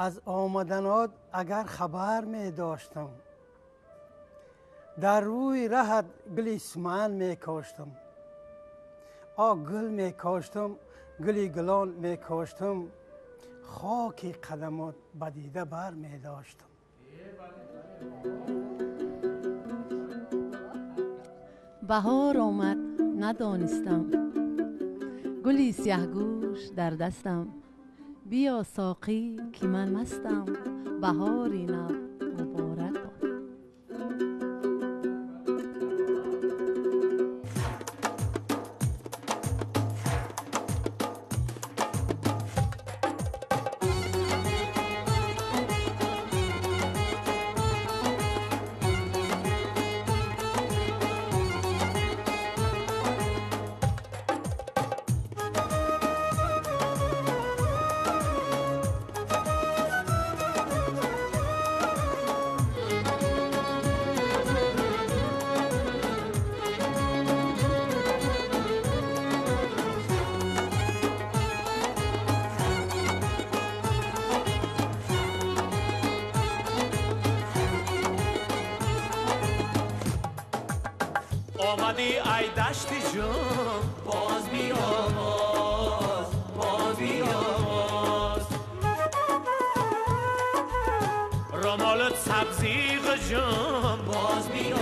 از آمدنات اگر خبر می داشتم، در روی رهت گلی سمن می کاشتم. گل می کاشتم، گلی گلان می کاشتم، خاک قدمات بدیده بر می داشتم. بهار آمد ندانستم، گلی سیه‌گوش در دستم. بیا ساقی که من مستم، بهاری نو مبارک باد. آمدی ای دشتی جان، باز بیا باز بیا باز. رمالت سبزیق جان، باز بیا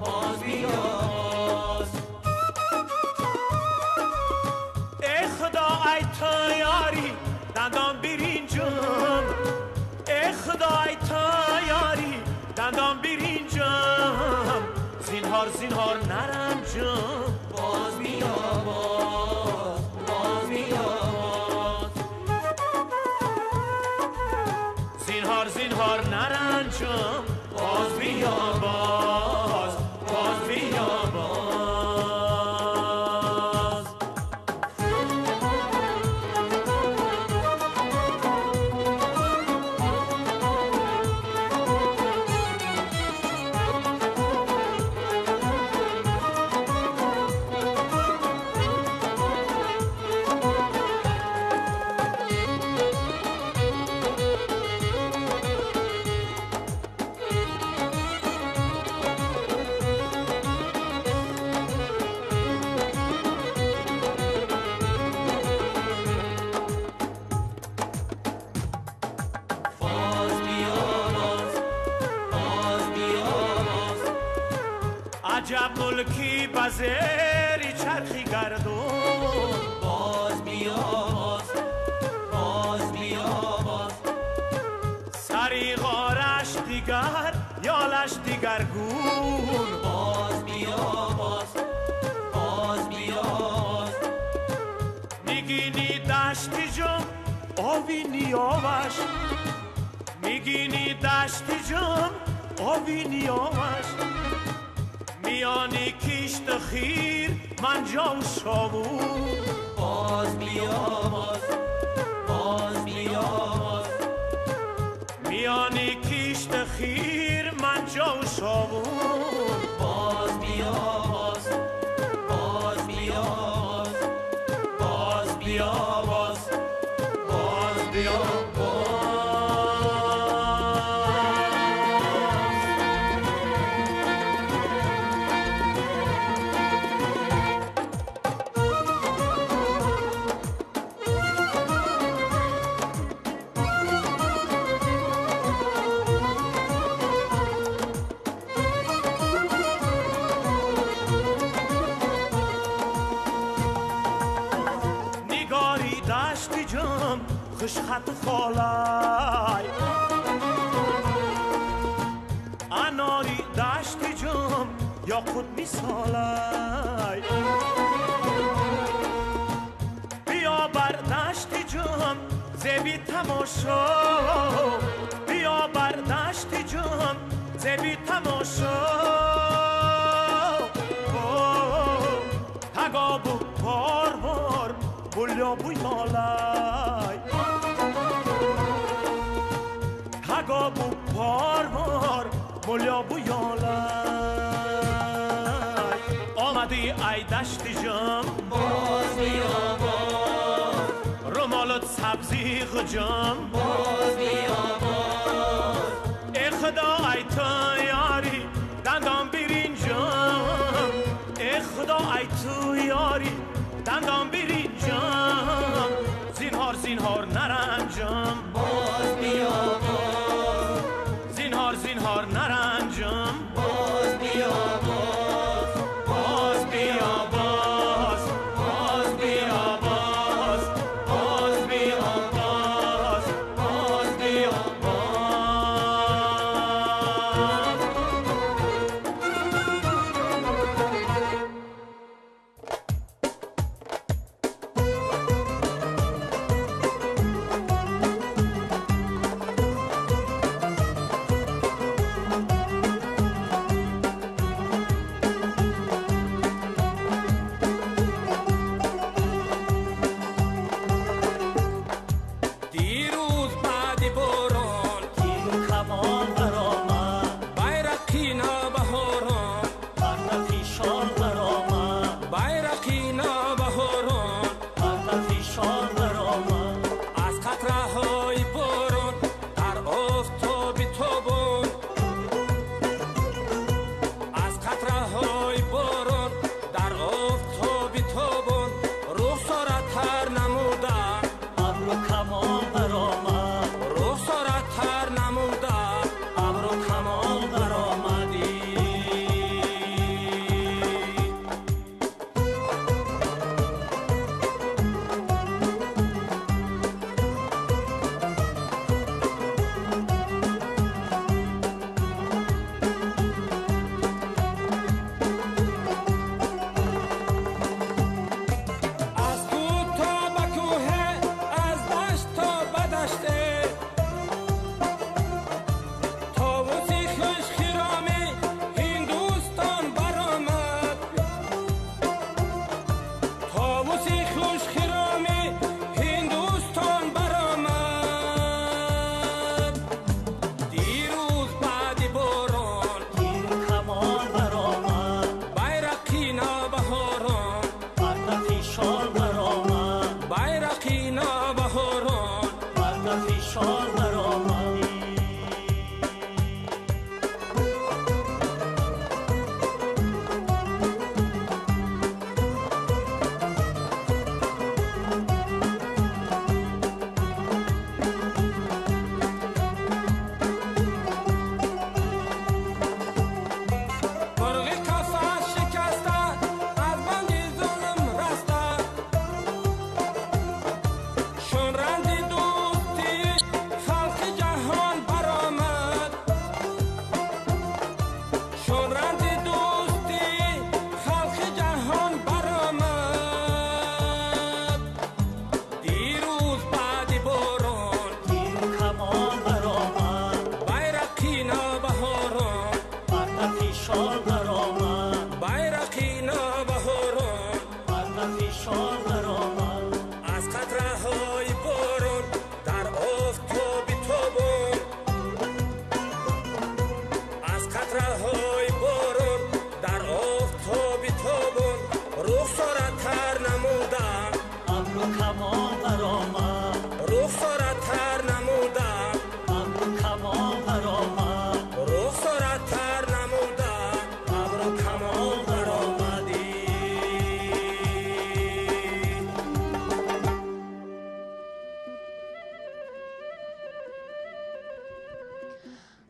باز بیا باز. ای خدا ای تو یاری دندان برین جان، ای خدا ای تو یاری دندان برین جان. زینهار زینهار نرم جان، باز بیا باز بیا باز. زینهار زینهار نرم جان، باز بیا باز بیا باز. عجب ملکی بزری چرخی گردون، باز بیا باز بیا باز. سری غارش دیگر یالش دیگر گون، باز بیا باز بیا باز. میگینی دشتی جان آبی نیامش، میگینی دشتی جان آبی نیامش. میانی کشت خیر من جان شاوون، باز بیا باز بیا باز. میانی کشت خیر من جان شاوون، باز بیا باز بیا باز بیا باز بیا باز. خوش خط خالای اناری دشتی جام یا خود میسالای. بیا بر دشتی جام زبی تماشا، بیا بر دشتی جام زبی تماشا. تگابو بار بار بولیا بویالای، تگابو بار بار بولیا بویالای. آمدی ای دشتی جام، باز بیا باز. رمالت سبزی خجم باز بیا باز ای خدا ای تو یاری دندان برینجم ای خدا ای تو یاری دندان برینجم زینهار زینهار نرنجم باز بیا باز زینهار زینهار نرنجم باز بیا باز باز بیا باز باز بیا باز باز بیا باز باز بیا باز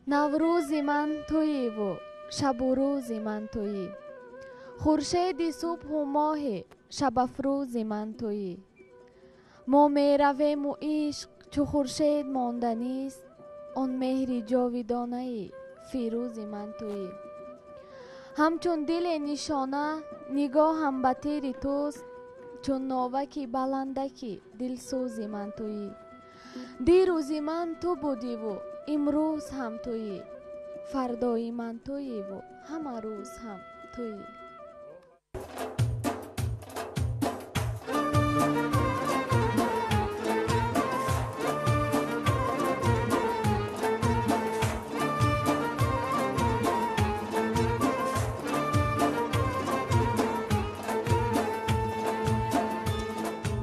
نوروزی من تویی و شب و روزی من تویی، خورشید صبح و ماه شب افروزی من تویی. ما می رویم و عشق چو خورشید ماندنیست، آن مهری جاویدانه فیروزی من تویی. همچون دل نشانه نگاهم به تیر توست، چون ناوکی بلندکی دلسوزی من تویی. دیروزی من تو بودی و امروز هم تویی، فردای من تویی و همه روز هم تویی.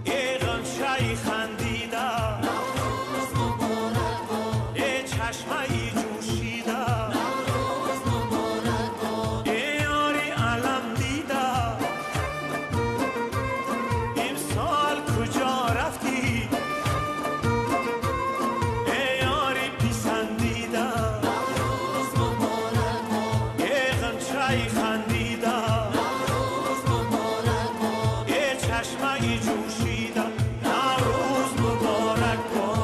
ای غنچه خندیده خندیدم نوروز مبارک باد یه چشمه جوشیدم نوروز مبارک باد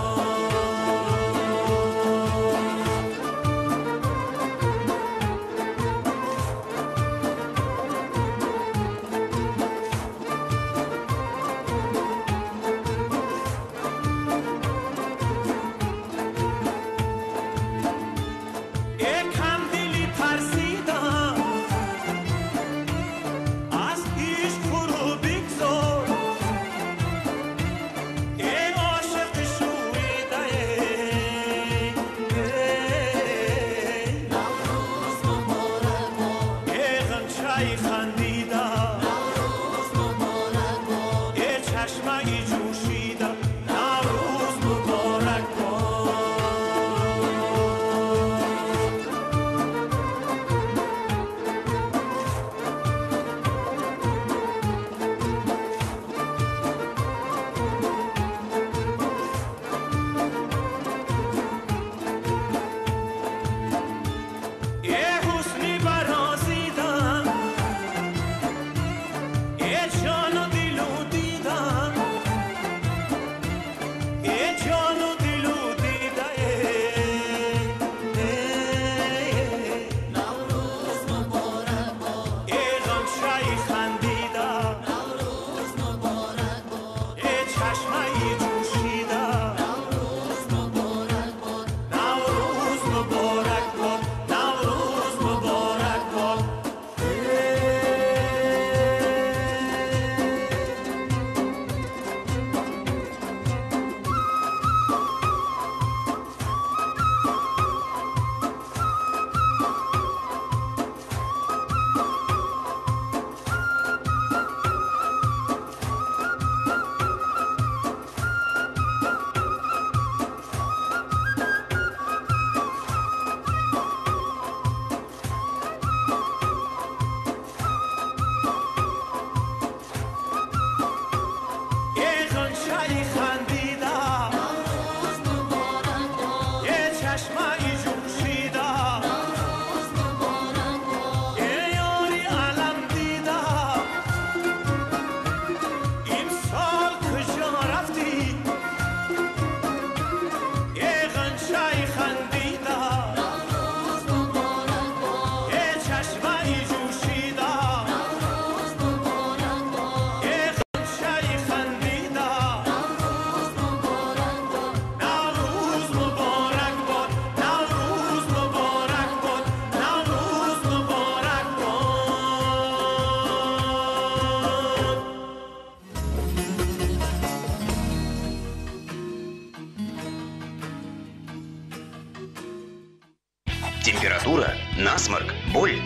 Температура, насморк, боль.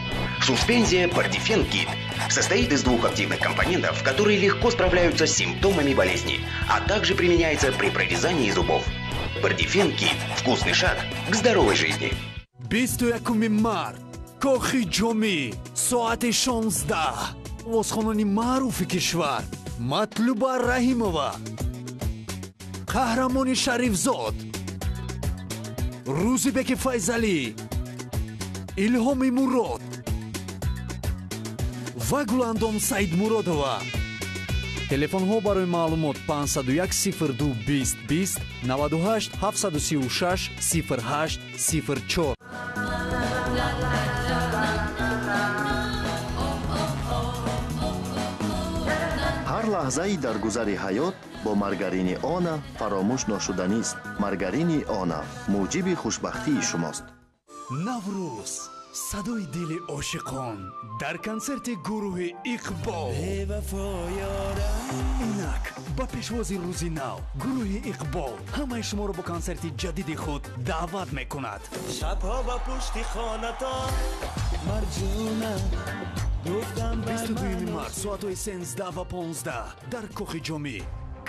Суспензия Бардифен Кит состоит из двух активных компонентов, которые легко справляются с симптомами болезни, а также применяется при прорезании зубов. Бардифен Кит – вкусный шаг к здоровой жизни. 21 март кохи ҷомӣ соати 16 овозхонони маъруфи кишвар Матлуба Раҳимова, қаҳрамони Шарифзод, Рӯзибеки Файзалӣ, Илҳоми Мурод ва Гуландом Саидмуродова. телефонҳо барои маълумот 501 02 20 20 98 736 08 04. ҳар лаҳзаи дар гузари ҳаёт бо маргарини она фаромӯш ношуданист. Маргарини она муҷиби хушбахтии шумост. наврӯз садои дили ошиқон дар консерти гурӯҳи иқбол. инак ба пешвози рӯзи нав гурӯҳи иқбол ҳамаи шуморо ба консерти ҷадиди худ даъват мекунад. шабҳо ба пушти хонатон марҷуна 22 март соатҳои 13 ва 15 дар кохи ҷомӣ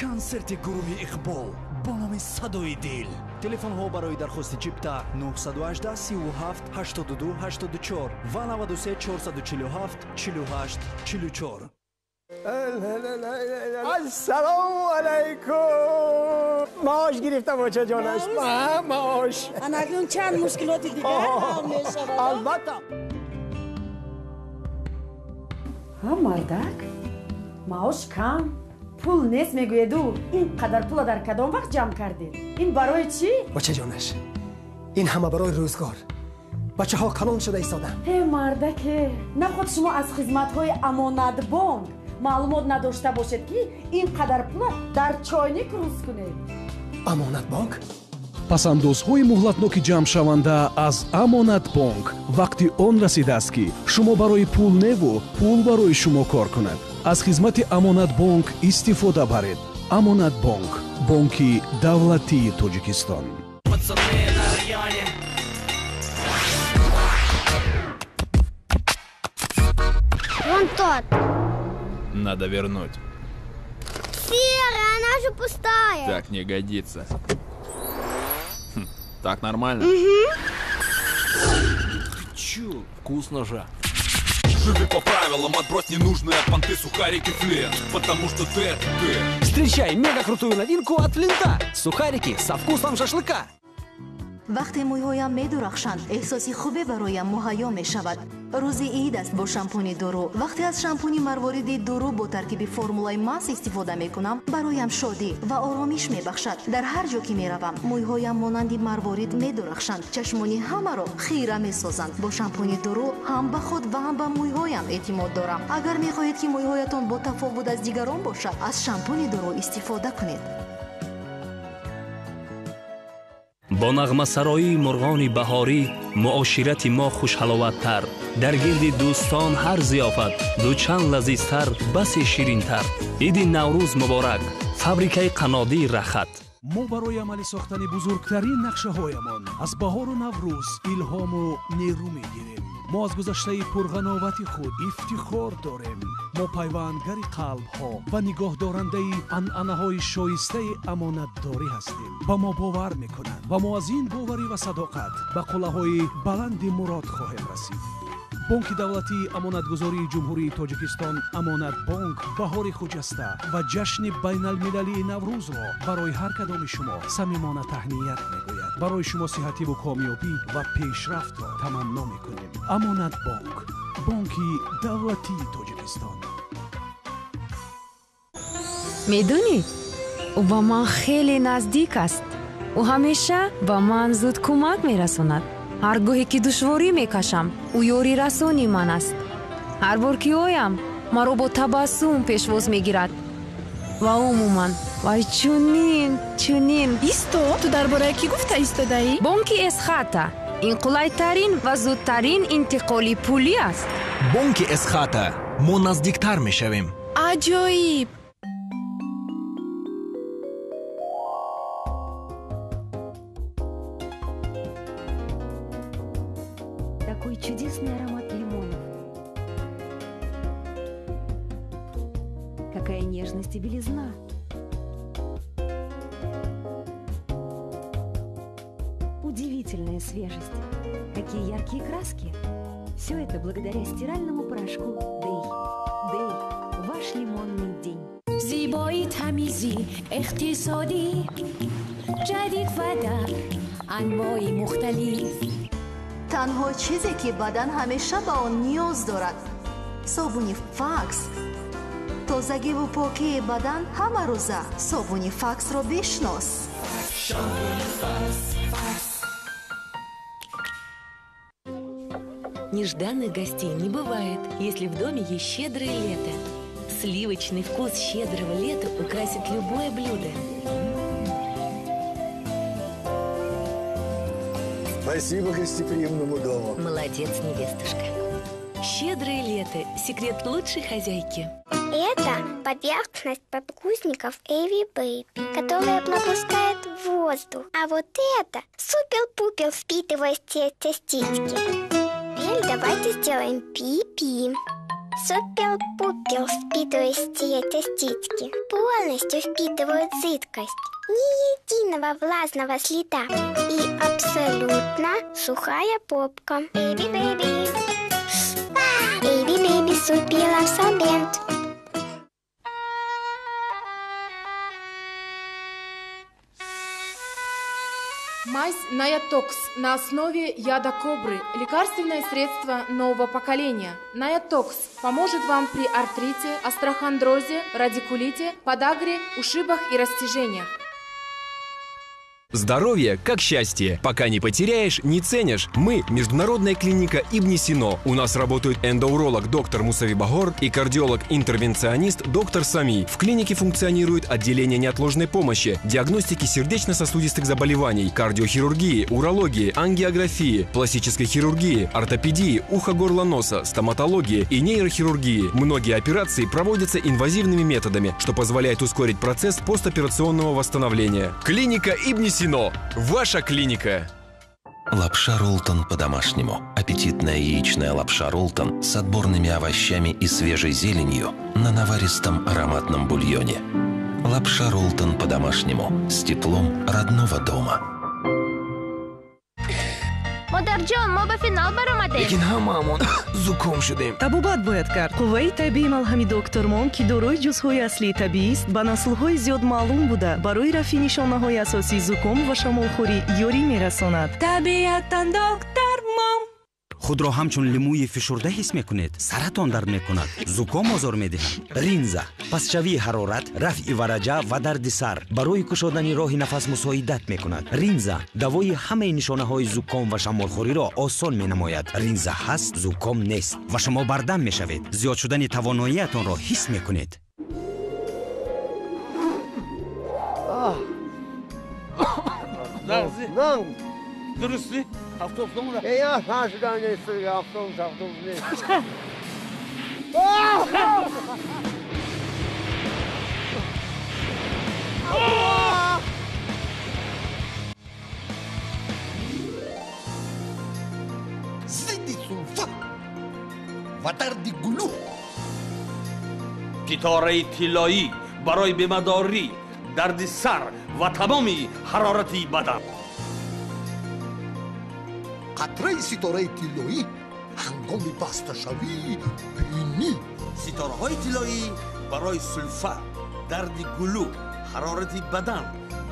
консерти гурӯҳи иқбол бо номи садои дил. телефонҳо барои дархости чипта 918 37 82 84 ва 93 447 48 44. السلام علیکم. معاش گرفتم بچه جانش. معاش اکنون چند مشکلات دیگر حل می‌شود. البته. мардак маош кам пул нест мегӯеду ин қадар пула дар кадом вақт ҷамъ кардед? Ин барои чӣ? бачаҷонаш ин ҳама барои рӯзгор бачаҳо калон шуда истоданд. мардаке наход шумо аз хизматҳои амонатбонк маълумот надошта бошед ки ин қадар пула дар чойник рӯз кунед. амонатбонк пасандозҳои муҳлатноки ҷамъшаванда аз амонатбонк вақти он расидааст ки шумо барои пул неву пул барои шумо кор кунад. аз хизмати амонатбонк истифода баред. амонатбонк бонки давлатии тоҷикистон. Вон тот. Надо вернуть. Серая, она же пустая. Так не годится. Так нормально? Угу. Чё? Вкусно же. Живи по правилам, отбрось ненужные понты, сухарики, Флинт. Потому что ты. Встречай мега крутую новинку от Флинта. Сухарики со вкусом шашлыка. вақте мӯйҳоям медурахшанд эҳсоси хубе бароям муҳайё мешавад. рӯзи ид аст бо шампуни дуру. вақте аз шампуни марвориди дуру бо таркиби формулаи мас истифода мекунам бароям шодӣ ва оромиш мебахшад. дар ҳар ҷо ки меравам мӯйҳоям монанди марворид медурахшанд. чашмони ҳамаро хира месозанд. бо шампуни дуру ҳам ба худ ва ҳам ба мӯйҳоям эътимод дорам. агар мехоҳед ки мӯйҳоятон бо тафовут аз дигарон бошад аз шампуни дуру истифода кунед. бо нағмасароии мурғони баҳорӣ муоширати мо хушҳаловаттар. дар гирди дӯстон ҳар зиёфат дучанд лазизтар басе ширинтар. иди наврӯз муборак. фабрикаи қаннодии рахат. мо барои амалӣ сохтани бузургтарин нақшаҳоямон аз баҳору наврӯз илҳому нерӯ мегирем. мо аз гузаштаи пурғановати худ ифтихор дорем. мо пайвандгари қалбҳо ва нигоҳдорандаи анъанаҳои шоистаи амонатдорӣ ҳастем. ба мо бовар мекунанд ва мо аз ин боварӣ ва садоқат ба қуллаҳои баланди мурод хоҳем расид. бонки давлатии амонатгузории ҷумҳурии тоҷикистон амонатбонк баҳори хуҷаста ва ҷашни байналмилалии наврӯзро барои ҳар кадоми шумо самимона таҳният мегӯяд. барои шумо сиҳативу комёбӣ ва пешрафтро таманно мекунем. амонатбонк бонки давлатии тоҷикистон. медонӣ ӯ ба ман хеле наздик аст. ӯ ҳамеша ба ман зуд кӯмак мерасонад. ҳар гоҳе ки душворӣ мекашам ӯ ёрӣ расони ман аст. ҳар бор ки оям маро бо табассум пешвоз мегирад. ва умуман вай чунин исто ту дар бораи кӣ гуфта истодаӣ? бонки эсхата ин қулайтарин ва зудтарин интиқоли пулӣ аст. бонки эсхата мо наздиктар мешавем. аҷоиб. Такой чудесный аромат лимонов. Какая нежность и белизна. Удивительная свежесть. Какие яркие краски. Все это благодаря стиральному порошку Дэй. Дэй, ваш лимонный день. زیبایی تمیزی اقتصادی جدید و در انواع مختلف. танҳо чизе ки бадан ҳамеша ба он ниёз дорад собуни факс. тозагиву покии бадан ҳама рӯза. собуни факсро бишнос. Нежданных гостей не бывает, если в доме есть щедрое лето. Сливочный вкус щедрого лета украсит любое блюдо. Спасибо гостеприимному дому. Молодец, невестушка. Щедрое лето – секрет лучшей хозяйки. Это поверхность подгузников Эви Бэйби, которая пропускает воздух. А вот это супер-пупер впитывающие частички. Теперь давайте сделаем пи-пи. Супер-пупер впитывающие частички полностью впитывают жидкость. Ни единого влажного следа и абсолютно сухая попка. Эйби Бэйби. Эйби Бэйби супер абсорбент. Мазь Наятокс на основе яда кобры. Лекарственное средство нового поколения. Наятокс поможет вам при артрите, остеохондрозе, радикулите, подагре, ушибах и растяжениях. Здоровье как счастье. Пока не потеряешь, не ценишь. Мы – международная клиника Ибн Сино. У нас работают эндоуролог доктор Мусави Багор и кардиолог-интервенционист доктор Сами. В клинике функционирует отделение неотложной помощи, диагностики сердечно-сосудистых заболеваний, кардиохирургии, урологии, ангиографии, пластической хирургии, ортопедии, ухо-горло-носа, стоматологии и нейрохирургии. Многие операции проводятся инвазивными методами, что позволяет ускорить процесс постоперационного восстановления. Клиника Ибн Сино. Ваша клиника. Лапша Ролтон по-домашнему. Аппетитная яичная лапша Ролтон с отборными овощами и свежей зеленью на наваристом ароматном бульоне. Лапша Ролтон по-домашнему с теплом родного дома. مادرجان ما به فینال برآمده. لیکن هممون زکام شدیم. табобат бояд кард. қувваи табиии малҳами доктормон ки дорои ҷузъҳои аслии табиӣ аст ба наслҳои зиёд маълум буда барои рафъи нишонаҳои асосии зуком ва шамолхӯрӣ ёрӣ мерасонад. табиатан доктормон. худро ҳамчун лимӯи фишурда ҳис мекунед? саратон дард мекунад, зуком озор медиҳад. ринза пасчавии ҳарорат, рафъи вараҷа ва дарди сар барои кушодани роҳи нафас мусоидат мекунад. ринза давои ҳамаи нишонаҳои зуком ва шамолхӯриро осон менамояд. ринза ҳаст, зуком нест ва шумо бардам мешавед. зиёд шудани тавоноиятонро ҳис мекунед. درستی؟ هفتاد نمونه یا شاشدان نیست یا هفتاد نیست ضد سلفا و درد گلو گیتاره طلایی برای بیمه‌داری درد سر و تمامی حرارتی بدن قطره ستاره طلایی هنگام بسته شوی بینی ستاره های طلایی برای سلفا درد گلو حرارت بدن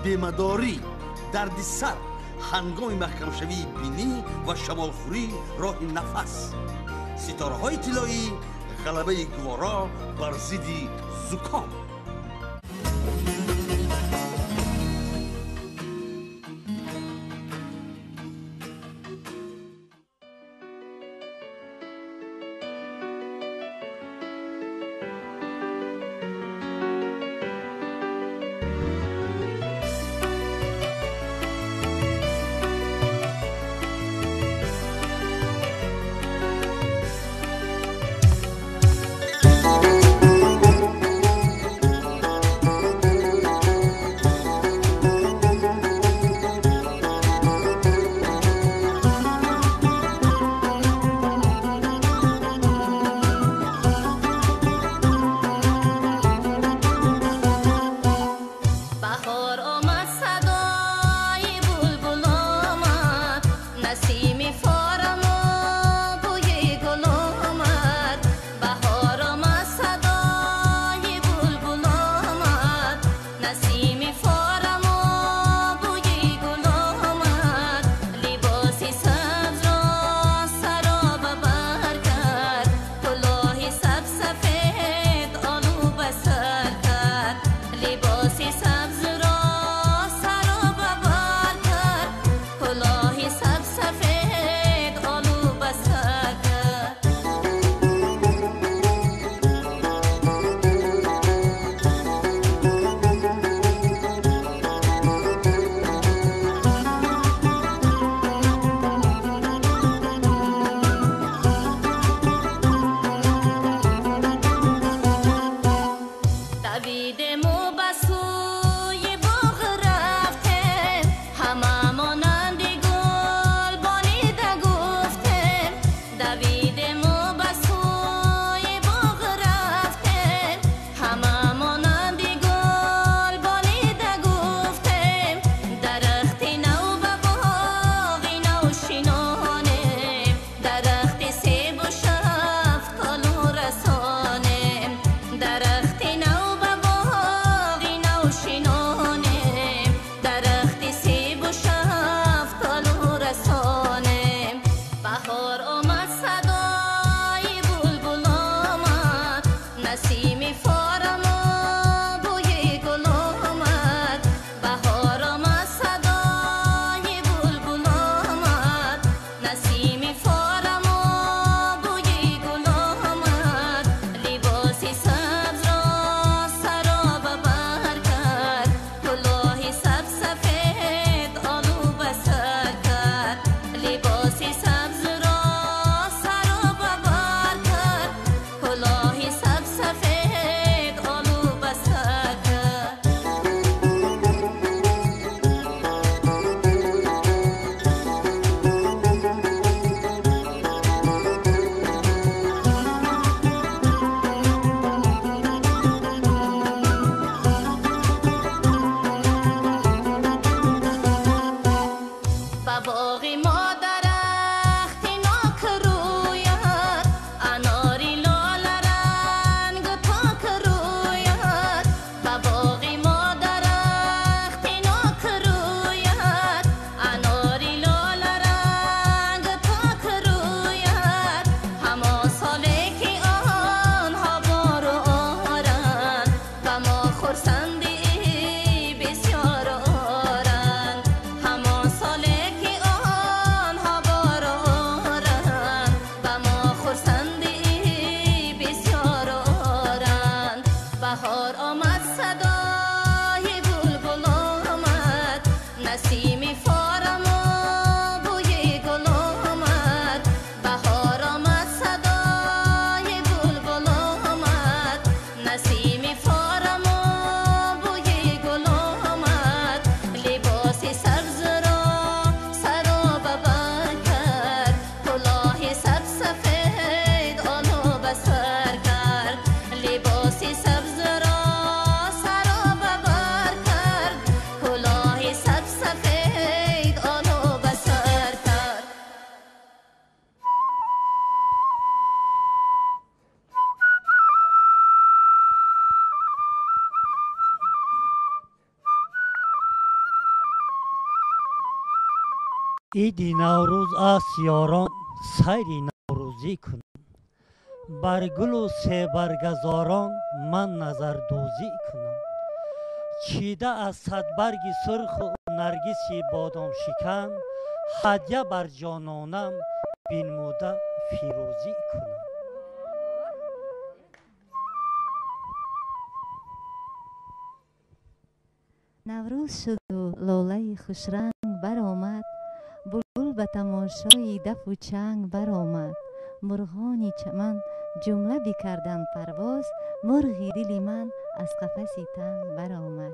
بیمه‌داری درد سر هنگام محکم شوی بینی و شمالخوری راه نفس ستاره های طلایی غلبه گوارا بر ضد زکام ایدی نوروز است یاران سیری نوروزی کنم بر گل و سه برگزاران من نظر دوزی کنم چیده از صد برگی سرخ و نرگسی بادام شکن هدیه بر جانانم بینموده فیروزی کنم. نوروز شد و لاله خوشرنگ برآمد بلبل به تماشای دف و چنگ برآمد مرغان چمن جمله بکردند پرواز مرغی دل من از قفس تنگ برآمد.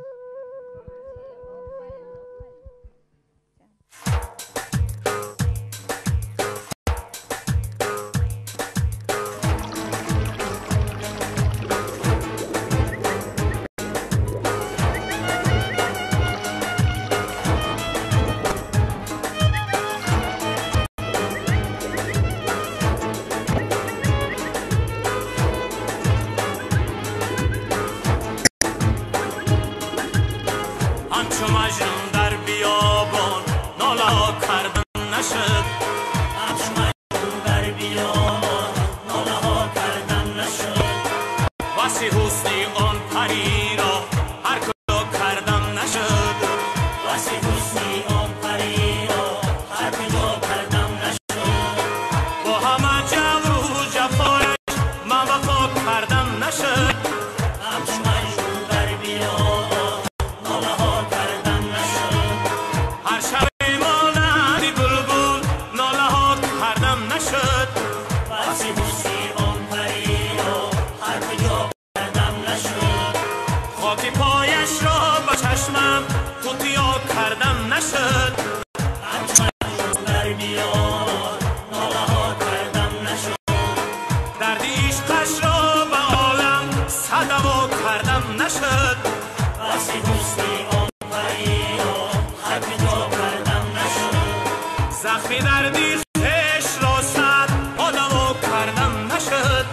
زخمی دردی خش را صد آدمو کردم نشد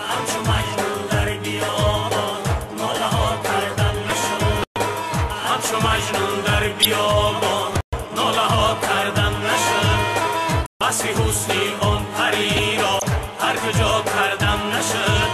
همچون مجنون در بیابان ناله ها کردم نشد همچون مجنون در بیابان ناله ها کردم نشد بسی حسنی آن پری را هر کجا کردم نشد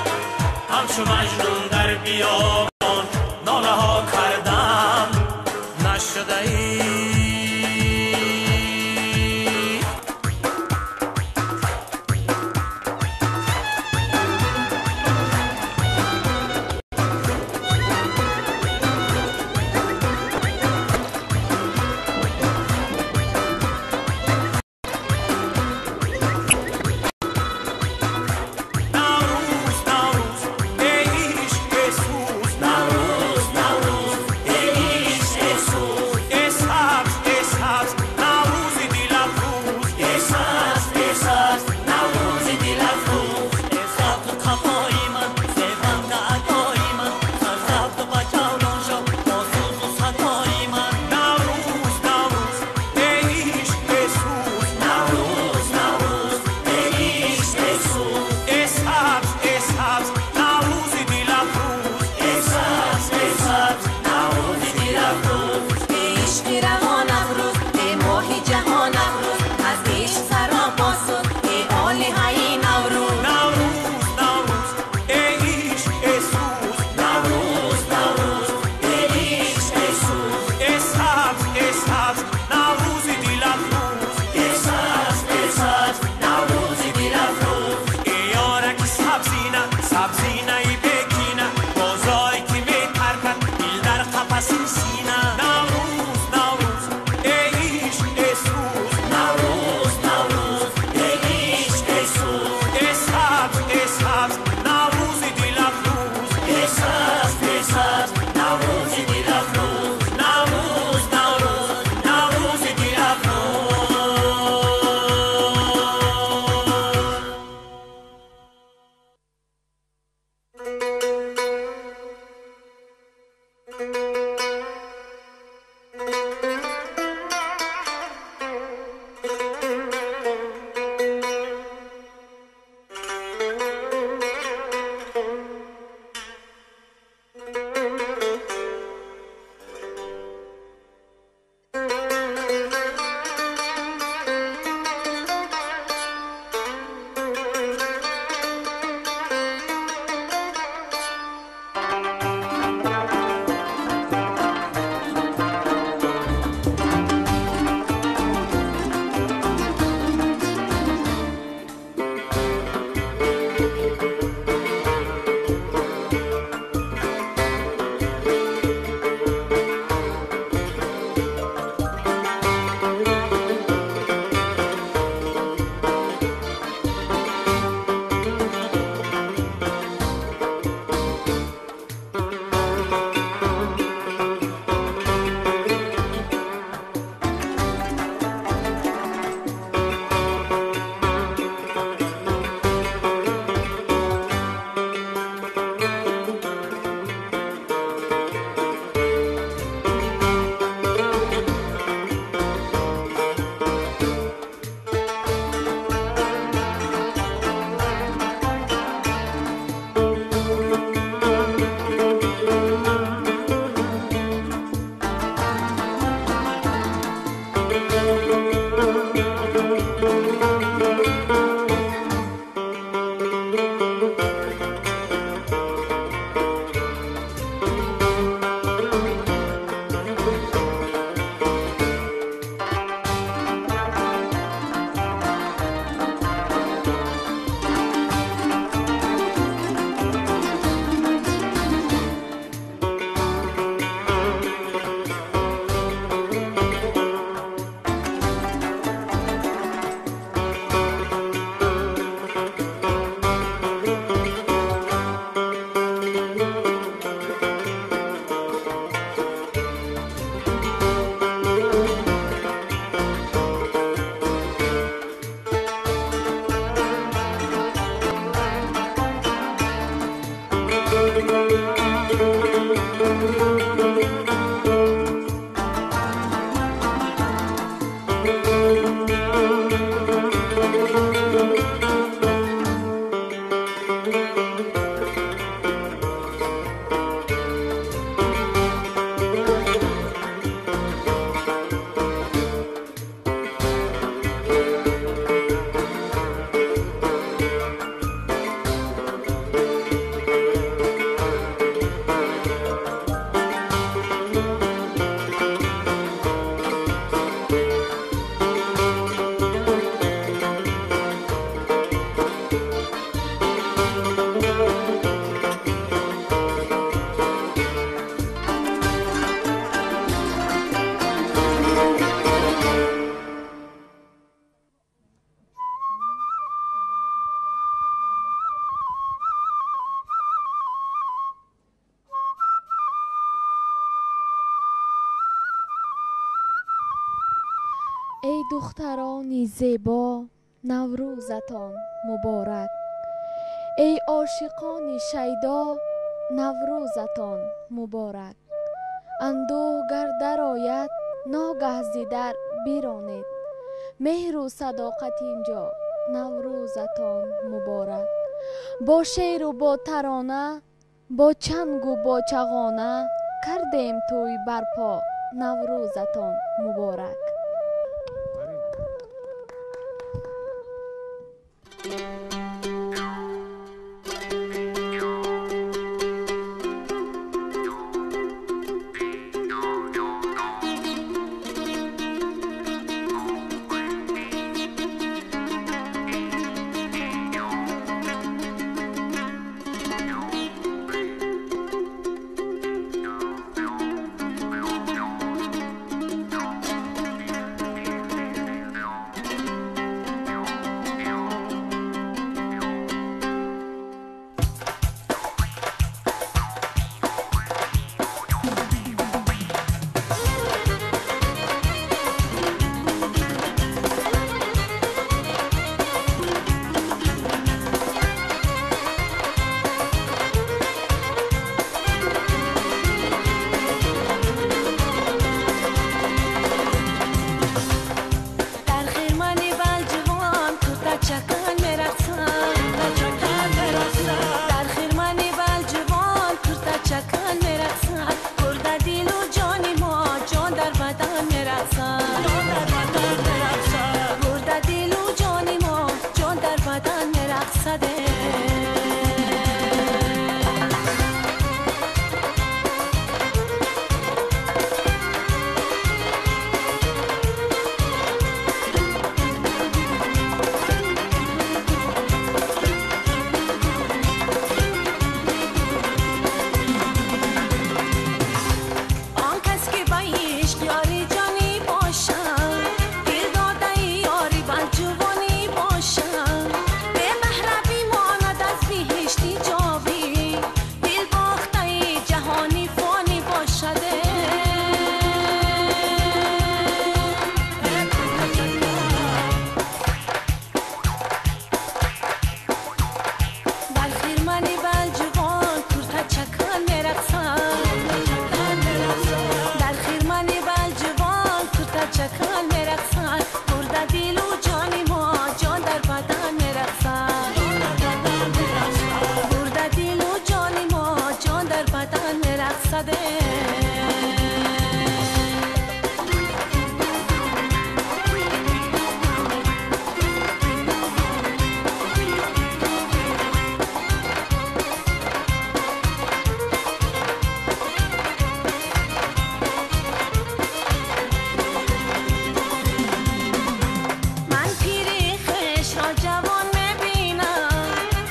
ای دخترانی زیبا نوروزتان مبارک، ای عاشقان شیدا نوروزتان مبارک. اندوه گر درآید ناگه ز در بیرانید، مهر و صداقت اینجا نوروزتان مبارک. با شعر و با ترانه، با چنگ و با چغانه، کردیم توی برپا نوروزتان مبارک.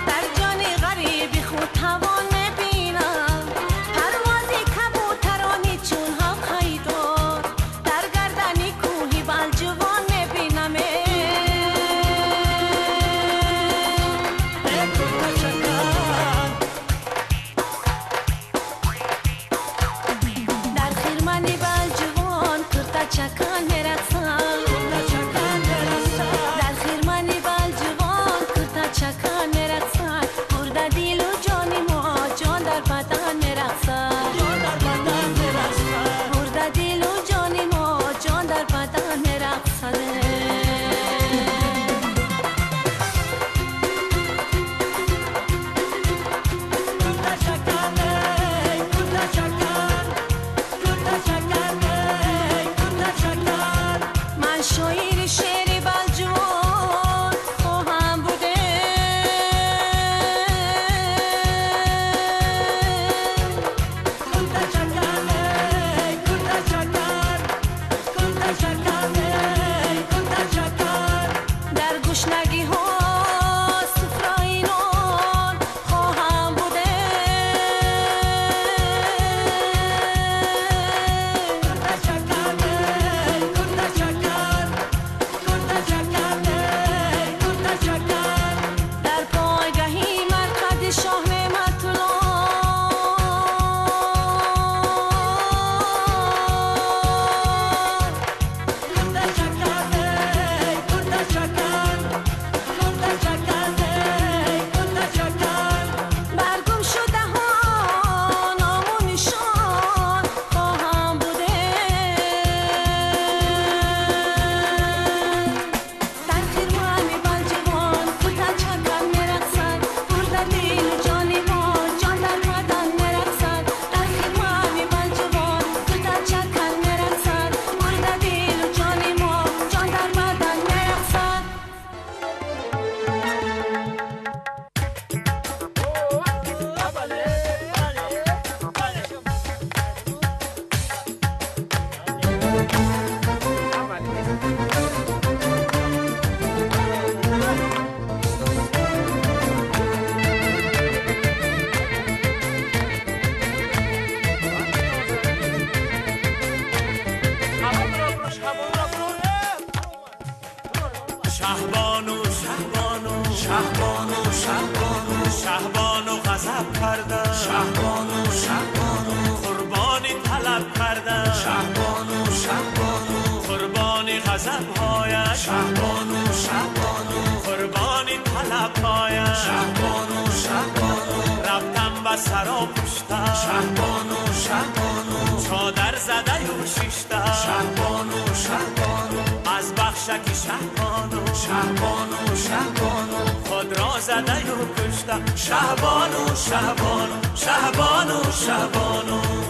در جان غریبی خود توان میبینم، پروازی کبود غضب کردم شهبانو شهبانو قربانی طلب کردم شهبانو شهبانو قربانی غضب هایش شهبانو شهبانو قربانی طلب هایش شهبانو شهبانو رفتم به سرا پشتم شهبانو شهبانو چادر زده و شیشتم شهبانو شهبانو از بخشکی شهبانو شهبانو شهبانو خود را زده و کشتم شهبانو شهبانو شهبانو شهبانو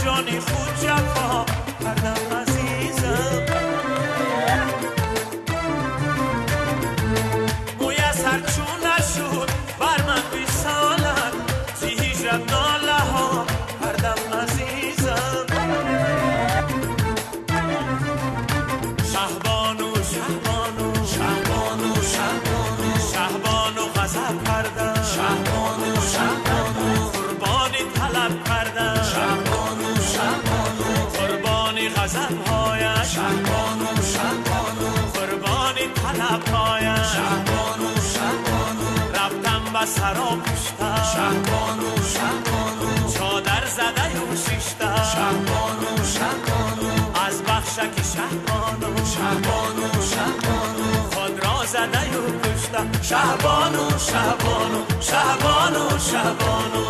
جانی خود جفا کردم عزیزم موی سر چون نشد بر من بیسالت زی هیجرت ناله ها کردم عزیزم شهبانو شهبانو شهبانو شهبانو شهبانو غضب کردم شهبانو شهبانو قربانی طلب کردم شهبانو شهبانو قربانی غضب هایش شهبانو شهبانو قربانی طلب هایش شهبانو شهبانو رفتم به سرا پشتم شهبانو شهبانو چادر زده و شیشتم شهبانو شهبانو از بخشکی شهبانو شهبانو شهبانو خود را زده و کشتم شهبانو شهبانو شهبانو شهبانو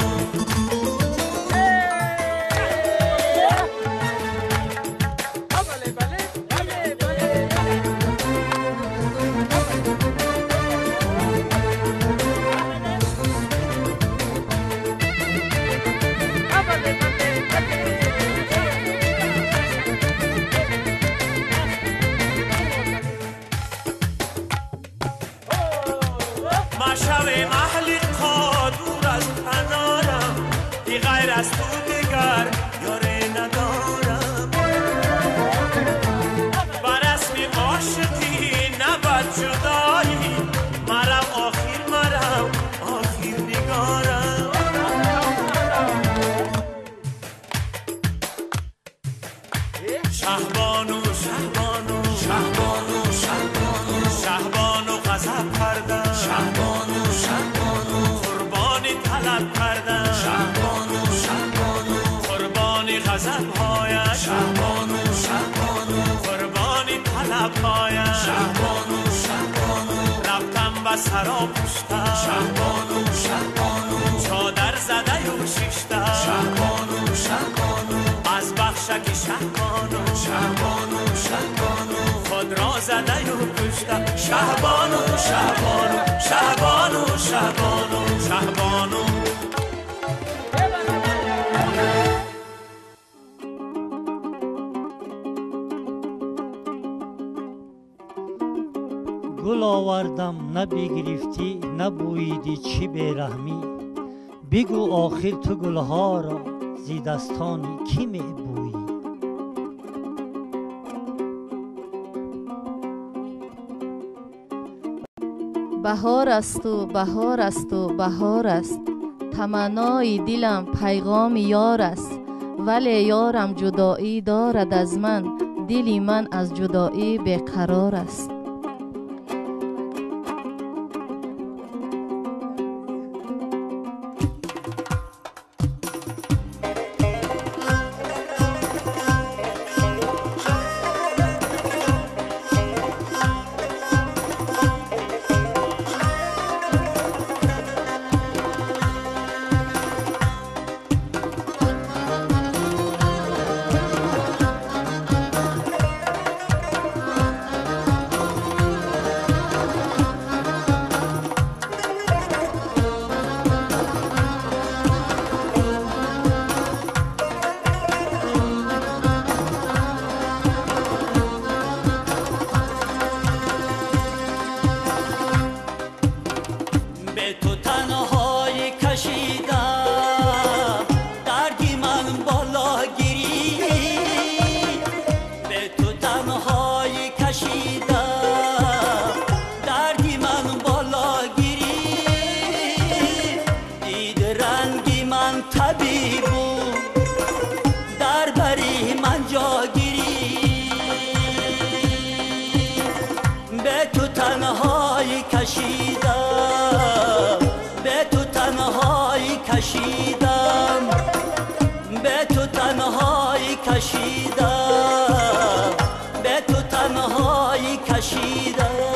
از تو دیگر یاره ندارم بر اسمی عاشقی نباید جدایی مرم آخر نگارم شهبانو شهبانو شهبانو شهبانو شهبانو غضب کردم شهبانو شهبانو قربانی طلب کردم شهبانو قربانی غضب هایش شهبانو شهبانو قربانی طلب هایش شهبانو شهبانو رفتم به سرا پشتم شهبانو شهبانو چادر زده و شیشتم شهبانو شهبانو از بخشکی شهبانو شهبانو شهبانو خود را زده و کشتم شهبانو شهبانو شهبانو شهبانو شهبانو گل آوردم نه بگرفتی نه بویدی چی بیرحمی بگو آخر تو گلها را زی دستانی کی می بویی بهار است و بهار است و بهار است تمنای دلم پیغام یار است ولی یارم جدایی دارد از من دلی من از جدایی بیقرار است کشیدم به تو تنهایی کشیدم به تو تنهایی کشیدم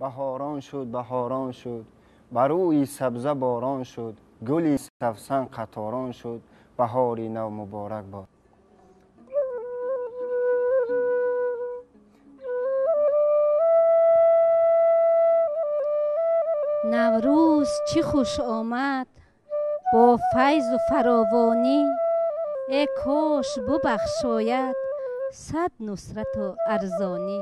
بهاران شد بهاران شد، بر روی سبزه باران شد، گلی سفسن قطاران شد، بهاری نو مبارک باد. نوروز چی خوش آمد با فیض و فراوانی، ای کاش ببخشاید صد نصرت و ارزانی.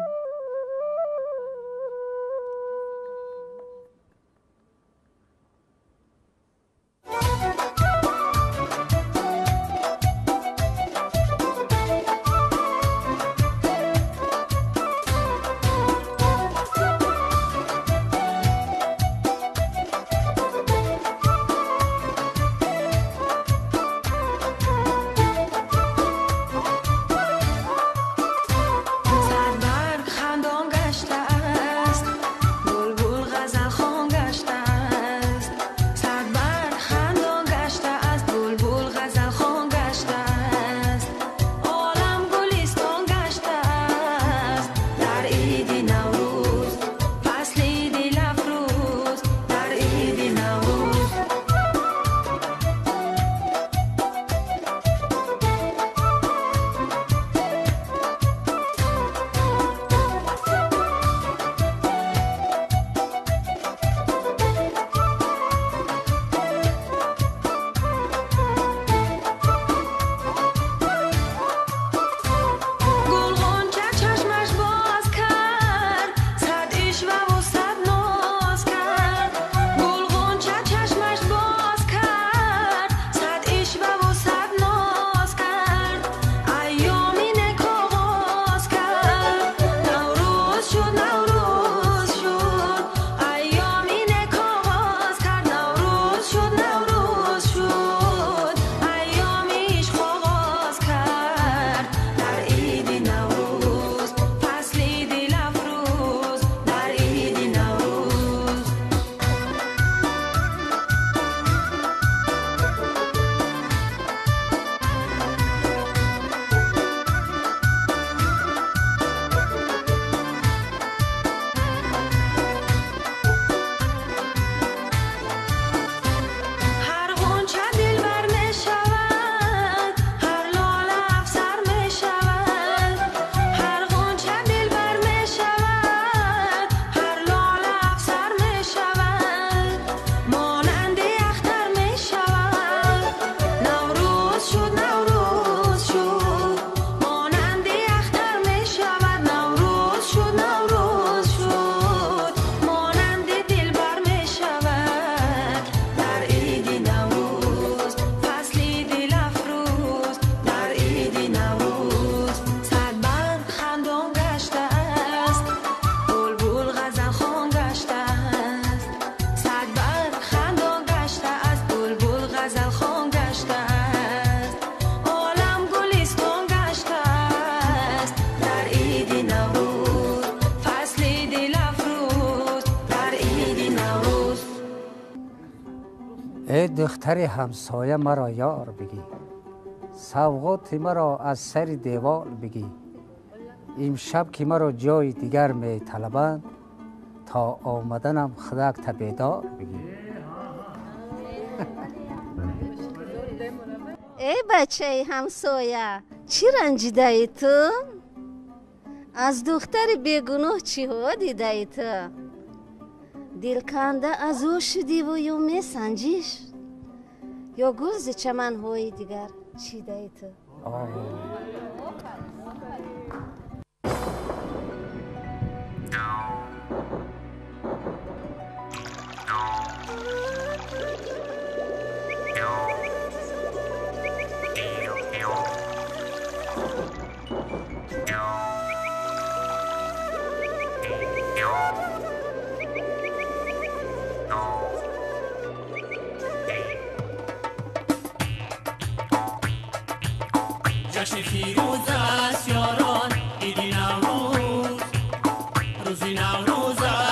ای دختر همسایه مرا یار بگی، سوغات مرا از سر دیوار بگی. امشب که مرا جای دیگر می طلبند، تا آمدنم خدک تا بیدار بگی. ای بچه همسایه، چی رنجیده ای تو؟ از دختر بیگناه چی ها دیده ای تو؟ دلکنده از او شدی و یا می سنجیش؟ یا گرز چمن های دیگر چیده ای تو؟ جشن فیروز است یاران، عید نوروز، روز نوروز است.